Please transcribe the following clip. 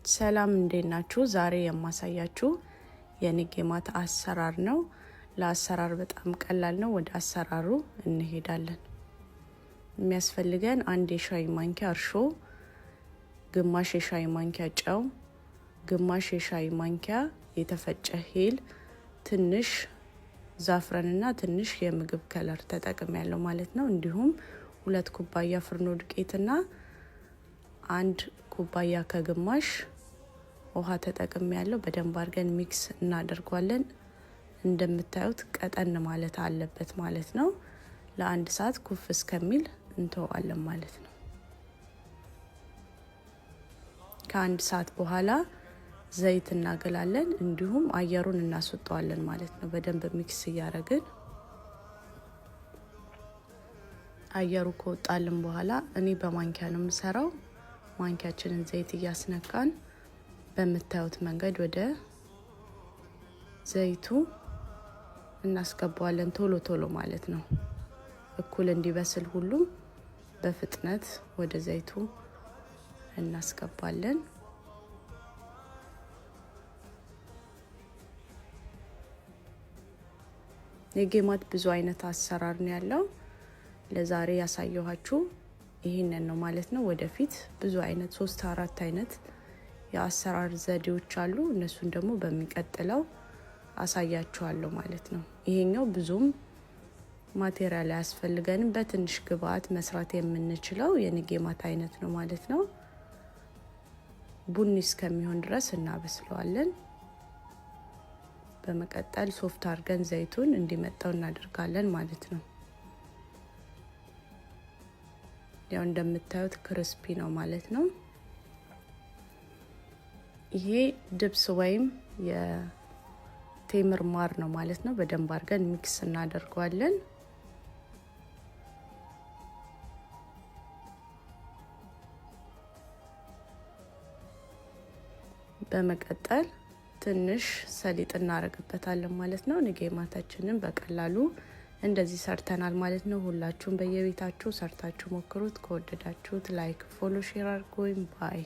ሰላም እንዴናችሁ? ዛሬ የማሳያችሁ የኒጌማት አሰራር ነው። ለአሰራር በጣም ቀላል ነው። ወደ አሰራሩ እንሄዳለን። የሚያስፈልገን አንድ የሻይ ማንኪያ እርሾ፣ ግማሽ የሻይ ማንኪያ ጨው፣ ግማሽ የሻይ ማንኪያ የተፈጨ ሄል፣ ትንሽ ዛፍረንና ትንሽ የምግብ ከለር ተጠቅሜያለሁ ማለት ነው። እንዲሁም 2 ኩባያ ፍርኖ ዱቄትና 1 ኩባያ ከግማሽ ውሃ ተጠቅሜያለሁ። በደንብ አድርገን ሚክስ እናደርጋለን። እንደምታዩት ቀጠን ማለት አለበት ማለት ነው። ለ1 ሰዓት ኩፍ እስከሚል እንተዋለን ማለት ነው። ከ1 ሰዓት በኋላ ዘይት እናገላለን፣ እንዲሁም አየሩን እናስወጣዋለን ማለት ነው። በደንብ ሚክስ እያደረግን አየሩ ከወጣልን በኋላ እኔ በማንኪያ ነው የምሰራው። ማንኪያችንን ዘይት እያስነካን በምታዩት መንገድ ወደ ዘይቱ እናስገባዋለን። ቶሎ ቶሎ ማለት ነው። እኩል እንዲበስል ሁሉም በፍጥነት ወደ ዘይቱ እናስገባለን። ኒጌማት ብዙ አይነት አሰራር ነው ያለው። ለዛሬ ያሳየኋችሁ ይሄንን ነው ማለት ነው። ወደፊት ብዙ አይነት 3-4 አይነት የአሰራር ዘዴዎች አሉ። እነሱን ደግሞ በሚቀጥለው አሳያችኋለሁ ማለት ነው። ይሄኛው ብዙም ማቴሪያል አያስፈልገንም። በትንሽ ግብአት መስራት የምንችለው የኒጌማት አይነት ነው ማለት ነው። ቡኒ እስከሚሆን ድረስ እናበስለዋለን። በመቀጠል ሶፍት አድርገን ዘይቱን እንዲመጣው እናደርጋለን ማለት ነው። ያው እንደምታዩት ክሪስፒ ነው ማለት ነው። ይሄ ድብስ ወይም የቴምር ማር ነው ማለት ነው። በደንብ አድርገን ሚክስ እናደርጋለን። በመቀጠል ትንሽ ሰሊጥ እናደርግበታለን ማለት ነው። ኒጌማታችንን በቀላሉ እንደዚህ ሰርተናል ማለት ነው። ሁላችሁም በየቤታችሁ ሰርታችሁ ሞክሩት። ከወደዳችሁት ላይክ፣ ፎሎ፣ ሼር አድርጉኝ። ባይ